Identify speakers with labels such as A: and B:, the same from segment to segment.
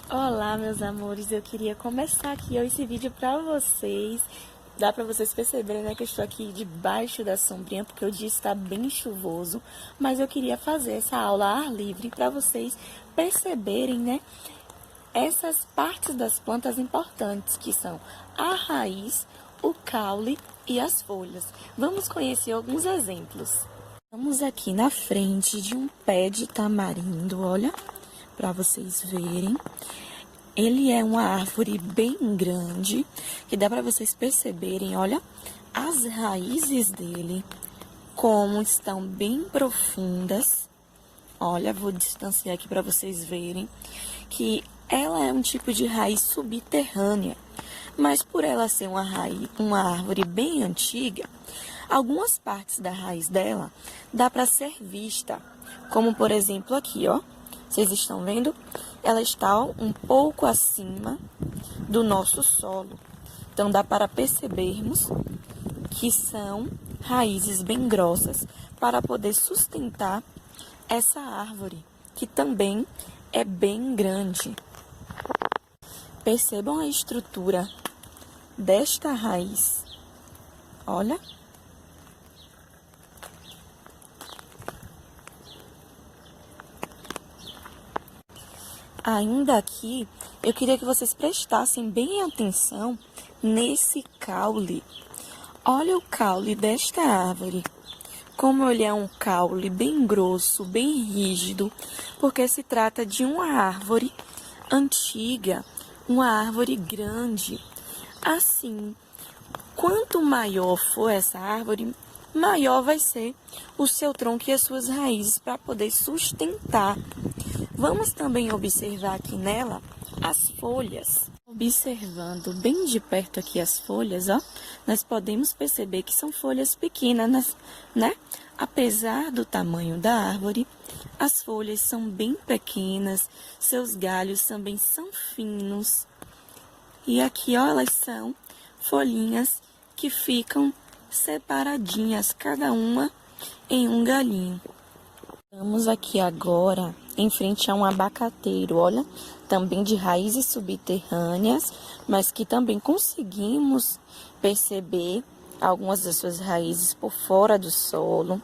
A: Olá, meus amores, eu queria começar aqui esse vídeo pra vocês. Dá pra vocês perceberem, né, que eu estou aqui debaixo da sombrinha, porque o dia está bem chuvoso. Mas eu queria fazer essa aula ao ar livre pra vocês perceberem, né, essas partes das plantas importantes, que são a raiz, o caule e as folhas. Vamos conhecer alguns exemplos. Estamos aqui na frente de um pé de tamarindo, olha, para vocês verem. Ele é uma árvore bem grande, que dá para vocês perceberem, olha, as raízes dele, como estão bem profundas. Olha, vou distanciar aqui para vocês verem que ela é um tipo de raiz subterrânea, mas por ela ser uma árvore bem antiga, algumas partes da raiz dela dá para ser vista, como por exemplo aqui, ó. Vocês estão vendo? Ela está um pouco acima do nosso solo. Então, dá para percebermos que são raízes bem grossas para poder sustentar essa árvore, que também é bem grande. Percebam a estrutura desta raiz. Olha. Ainda aqui, eu queria que vocês prestassem bem atenção nesse caule. Olha o caule desta árvore. Como ele é um caule bem grosso, bem rígido, porque se trata de uma árvore antiga, uma árvore grande. Assim, quanto maior for essa árvore, maior vai ser o seu tronco e as suas raízes para poder sustentar. Vamos também observar aqui nela as folhas. Observando bem de perto aqui as folhas, ó, nós podemos perceber que são folhas pequenas, né? Apesar do tamanho da árvore, as folhas são bem pequenas, seus galhos também são finos. E aqui, ó, elas são folhinhas que ficam separadinhas, cada uma em um galhinho. Estamos aqui agora em frente a um abacateiro, olha, também de raízes subterrâneas, mas que também conseguimos perceber algumas das suas raízes por fora do solo.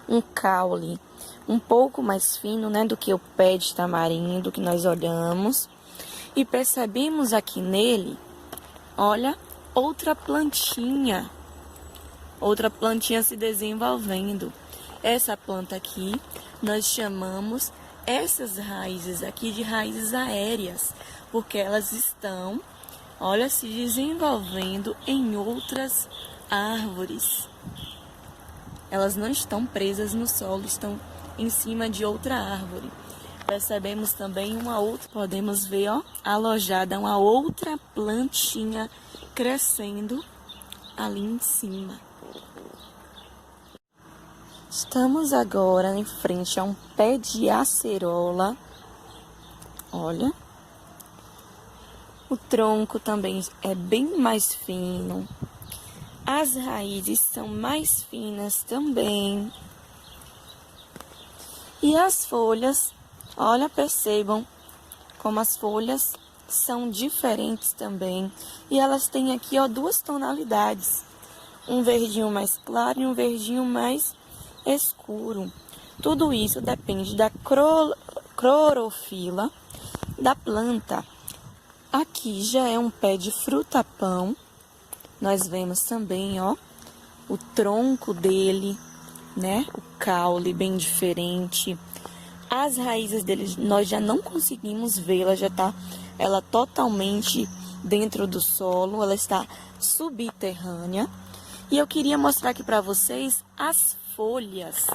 A: Um caule um pouco mais fino, né, do que o pé de tamarindo que nós olhamos. E percebemos aqui nele, olha, outra plantinha se desenvolvendo. Essa planta aqui, nós chamamos essas raízes aqui de raízes aéreas, porque elas estão, olha, se desenvolvendo em outras árvores. Elas não estão presas no solo, estão em cima de outra árvore. Percebemos também podemos ver, ó, alojada uma outra plantinha crescendo ali em cima. Estamos agora em frente a um pé de acerola. Olha. O tronco também é bem mais fino. As raízes são mais finas também. E as folhas, olha, percebam como as folhas são diferentes também. E elas têm aqui, ó, duas tonalidades. Um verdinho mais claro e um verdinho mais escuro. Tudo isso depende da clorofila da planta. Aqui já é um pé de fruta-pão. Nós vemos também, ó, o tronco dele, né? O caule bem diferente. As raízes dele nós já não conseguimos vê-la, ela totalmente dentro do solo, ela está subterrânea. E eu queria mostrar aqui para vocês as folhas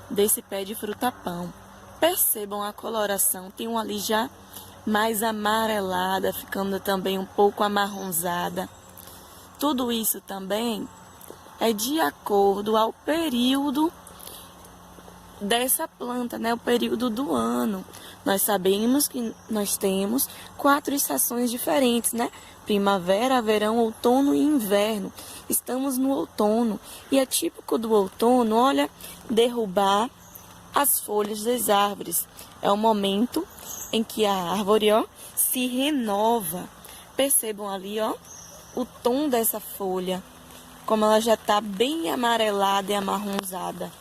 A: desse pé de fruta-pão. Percebam a coloração, tem uma ali já mais amarelada, ficando também um pouco amarronzada. Tudo isso também é de acordo ao período dessa planta, né? O período do ano. Nós sabemos que nós temos 4 estações diferentes, né? Primavera, verão, outono e inverno. Estamos no outono e é típico do outono, olha, derrubar as folhas das árvores. É o momento em que a árvore, se renova. Percebam ali, o tom dessa folha, como ela já está bem amarelada e amarronzada.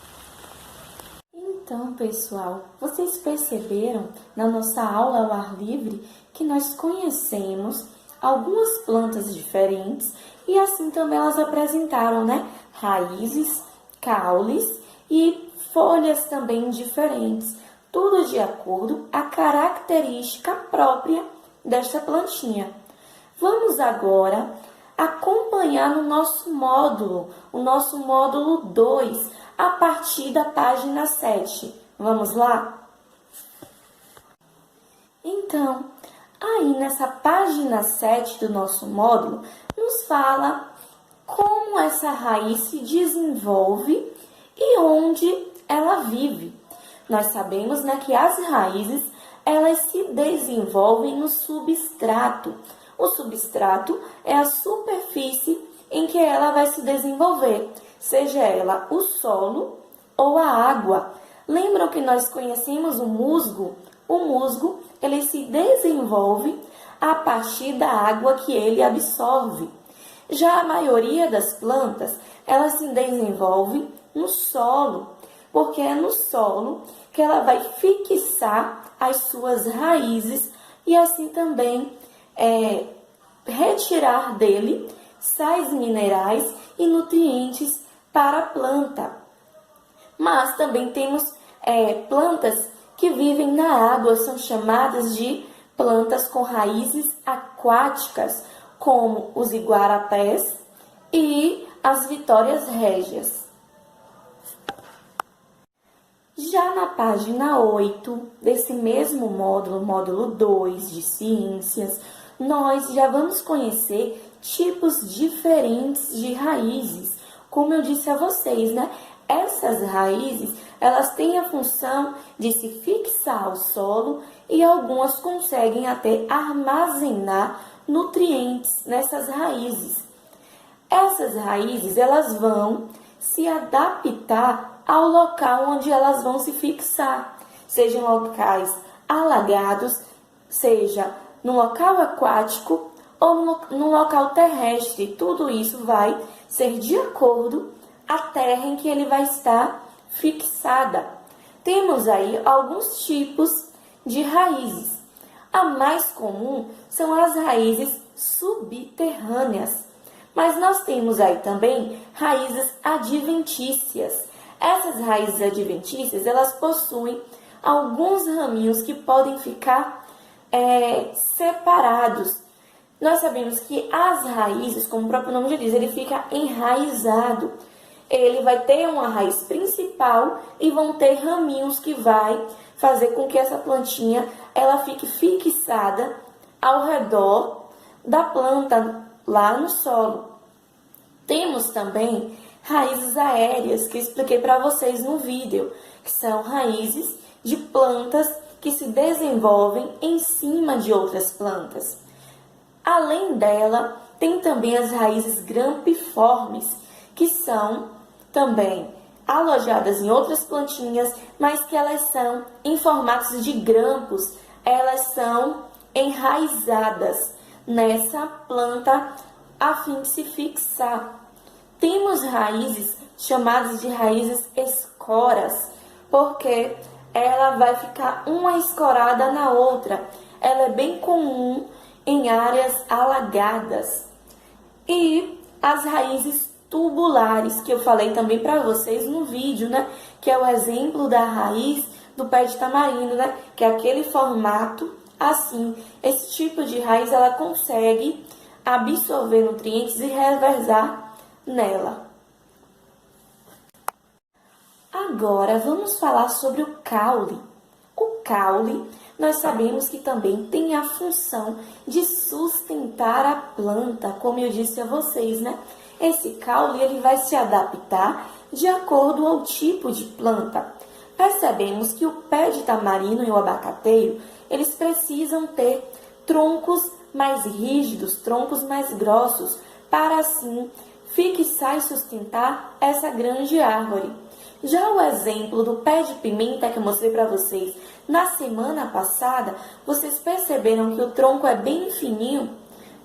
B: Então, pessoal, vocês perceberam na nossa aula ao ar livre que nós conhecemos algumas plantas diferentes e assim também elas apresentaram, raízes, caules e folhas também diferentes, tudo de acordo com a característica própria desta plantinha. Vamos agora acompanhar no nosso módulo, o nosso módulo 2, a partir da página 7. Vamos lá? Então, aí nessa página 7 do nosso módulo, nos fala como essa raiz se desenvolve e onde ela vive. Nós sabemos, que as raízes, elas se desenvolvem no substrato. O substrato é a superfície em que ela vai se desenvolver, seja ela o solo ou a água. Lembram que nós conhecemos o musgo? O musgo, ele se desenvolve a partir da água que ele absorve. Já a maioria das plantas, elas se desenvolvem no solo, porque é no solo que ela vai fixar as suas raízes e assim também retirar dele sais minerais e nutrientes para a planta. Mas também temos plantas que vivem na água, são chamadas de plantas com raízes aquáticas, como os iguarapés e as vitórias régias. Já na página 8 desse mesmo módulo, módulo 2 de ciências, nós já vamos conhecer tipos diferentes de raízes. Como eu disse a vocês, essas raízes, elas têm a função de se fixar ao solo e algumas conseguem até armazenar nutrientes nessas raízes. Essas raízes, elas vão se adaptar ao local onde elas vão se fixar, seja em locais alagados, seja no local aquático ou no local terrestre. Tudo isso vai ser de acordo com a terra em que ele vai estar fixada. Temos aí alguns tipos de raízes. A mais comum são as raízes subterrâneas, mas nós temos aí também raízes adventícias. Essas raízes adventícias, elas possuem alguns raminhos que podem ficar separados. Nós sabemos que as raízes, como o próprio nome já diz, ele fica enraizado. Ele vai ter uma raiz principal e vão ter raminhos que vai fazer com que essa plantinha ela fique fixada ao redor da planta, lá no solo. Temos também raízes aéreas, que eu expliquei para vocês no vídeo, que são raízes de plantas que se desenvolvem em cima de outras plantas. Além dela, tem também as raízes grampiformes, que são também alojadas em outras plantinhas, mas que elas são em formatos de grampos, elas são enraizadas nessa planta a fim de se fixar. Temos raízes chamadas de raízes escoras, porque ela vai ficar uma escorada na outra. Ela é bem comum em áreas alagadas. E as raízes tubulares, que eu falei também para vocês no vídeo, que é o exemplo da raiz do pé de tamarindo, que é aquele formato assim. Esse tipo de raiz, ela consegue absorver nutrientes e reversar nela. Agora, vamos falar sobre o caule. O caule, nós sabemos que também tem a função de sustentar a planta, como eu disse a vocês, Esse caule, ele vai se adaptar de acordo ao tipo de planta. Percebemos que o pé de tamarindo e o abacateiro, eles precisam ter troncos mais rígidos, troncos mais grossos, para assim fixar e sustentar essa grande árvore. Já o exemplo do pé de pimenta que eu mostrei para vocês na semana passada, vocês perceberam que o tronco é bem fininho?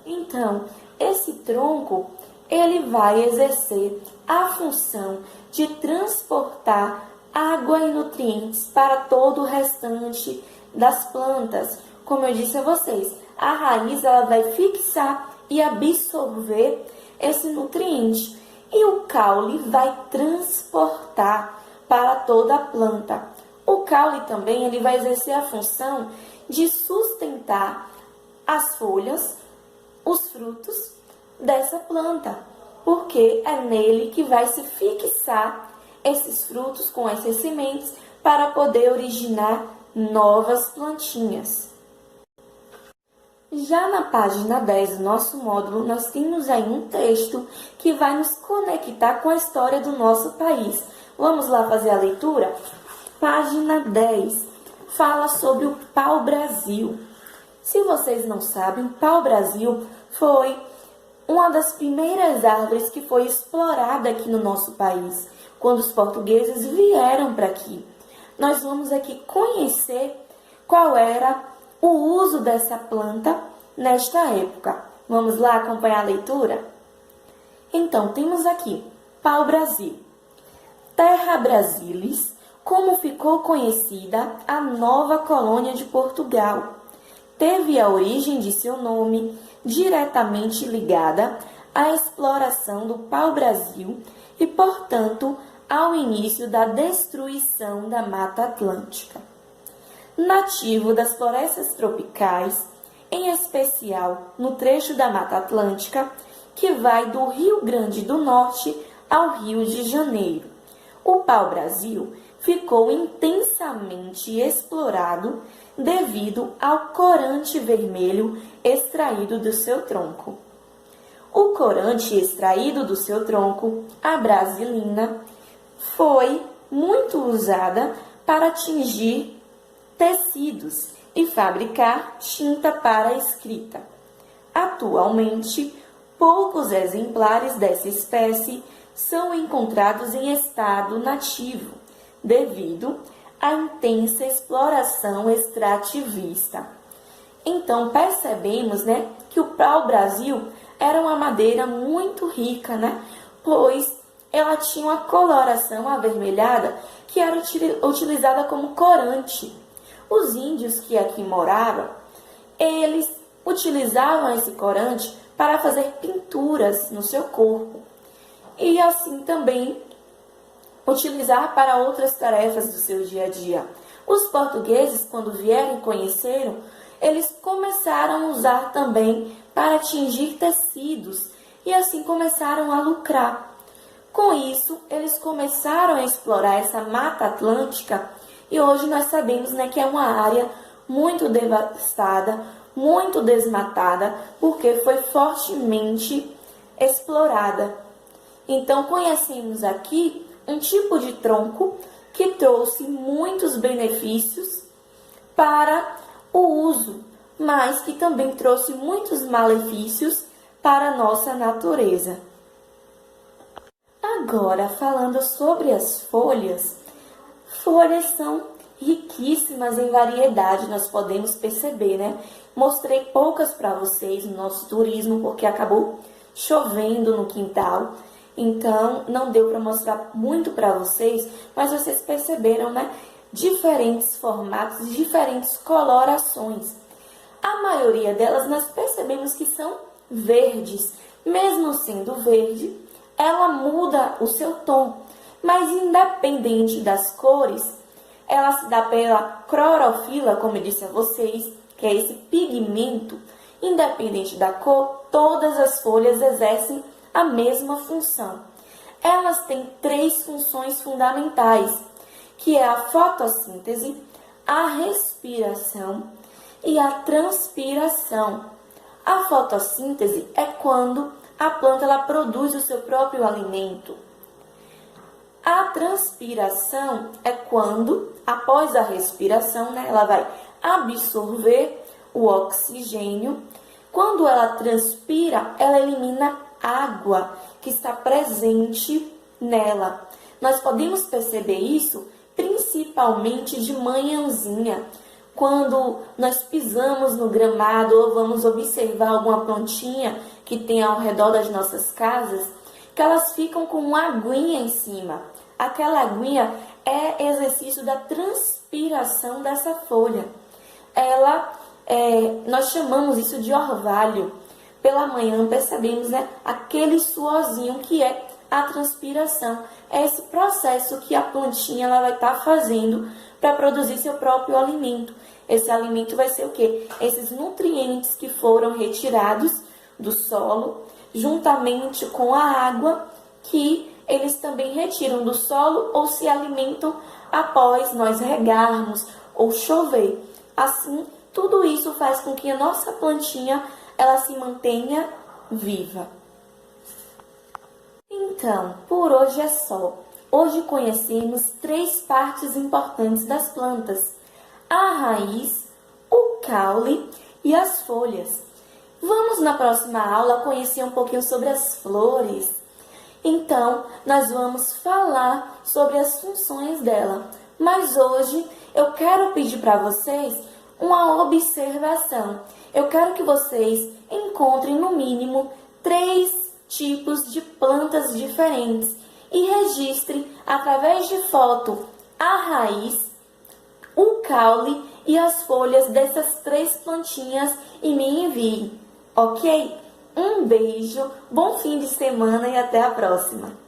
B: Então, esse tronco, ele vai exercer a função de transportar água e nutrientes para todo o restante das plantas. Como eu disse a vocês, a raiz ela vai fixar e absorver esse nutriente e o caule vai transportar para toda a planta. O caule também ele vai exercer a função de sustentar as folhas, os frutos dessa planta, porque é nele que vai se fixar esses frutos com essas sementes para poder originar novas plantinhas. Já na página 10 do nosso módulo, nós temos aí um texto que vai nos conectar com a história do nosso país. Vamos lá fazer a leitura? Página 10 fala sobre o pau-brasil. Se vocês não sabem, o pau-brasil foi uma das primeiras árvores que foi explorada aqui no nosso país, quando os portugueses vieram para aqui. Nós vamos aqui conhecer qual era o uso dessa planta nesta época. Vamos lá acompanhar a leitura? Então, temos aqui pau-brasil. Terra Brasilis, como ficou conhecida a nova colônia de Portugal. Teve a origem de seu nome diretamente ligada à exploração do pau-brasil e, portanto, ao início da destruição da Mata Atlântica. Nativo das florestas tropicais, em especial no trecho da Mata Atlântica, que vai do Rio Grande do Norte ao Rio de Janeiro. O pau-brasil ficou intensamente explorado devido ao corante vermelho extraído do seu tronco. O corante extraído do seu tronco, a brasilina, foi muito usada para tingir tecidos e fabricar tinta para a escrita. Atualmente, poucos exemplares dessa espécie são encontrados em estado nativo, devido à intensa exploração extrativista. Então, percebemos, que o pau-brasil era uma madeira muito rica, pois ela tinha uma coloração avermelhada que era utilizada como corante. Os índios que aqui moravam, eles utilizavam esse corante para fazer pinturas no seu corpo e assim também utilizar para outras tarefas do seu dia a dia. Os portugueses, quando vieram e conheceram, eles começaram a usar também para tingir tecidos e assim começaram a lucrar. Com isso, eles começaram a explorar essa Mata Atlântica e hoje nós sabemos que é uma área muito devastada, muito desmatada, porque foi fortemente explorada. Então, conhecemos aqui um tipo de tronco que trouxe muitos benefícios para o uso, mas que também trouxe muitos malefícios para a nossa natureza. Agora, falando sobre as folhas, folhas são riquíssimas em variedade, nós podemos perceber, Mostrei poucas para vocês no nosso turismo, porque acabou chovendo no quintal, então não deu para mostrar muito para vocês, mas vocês perceberam, diferentes formatos, diferentes colorações. A maioria delas nós percebemos que são verdes, mesmo sendo verde, ela muda o seu tom, mas independente das cores, ela se dá pela clorofila, como eu disse a vocês, que é esse pigmento. Independente da cor, todas as folhas exercem a mesma função. Elas têm 3 funções fundamentais, que é a fotossíntese, a respiração e a transpiração. A fotossíntese é quando a planta ela produz o seu próprio alimento. A transpiração é quando, após a respiração, ela vai absorver o oxigênio. Quando ela transpira, ela elimina água que está presente nela. Nós podemos perceber isso principalmente de manhãzinha, quando nós pisamos no gramado ou vamos observar alguma plantinha que tem ao redor das nossas casas, que elas ficam com uma aguinha em cima. Aquela aguinha é exercício da transpiração dessa folha. Nós chamamos isso de orvalho. Pela manhã percebemos, né, aquele suorzinho que é a transpiração. É esse processo que a plantinha ela vai estar fazendo para produzir seu próprio alimento. Esse alimento vai ser o quê? Esses nutrientes que foram retirados do solo, juntamente com a água que eles também retiram do solo ou se alimentam após nós regarmos ou chover. Assim, tudo isso faz com que a nossa plantinha ela se mantenha viva. Então, por hoje é só. Hoje conhecemos 3 partes importantes das plantas: a raiz, o caule e as folhas. Vamos na próxima aula conhecer um pouquinho sobre as flores. Então, nós vamos falar sobre as funções dela. Mas hoje eu quero pedir para vocês uma observação. Eu quero que vocês encontrem no mínimo 3 tipos de plantas diferentes e registrem através de foto a raiz, o caule e as folhas dessas 3 plantinhas e me enviem, ok? Um beijo, bom fim de semana e até a próxima!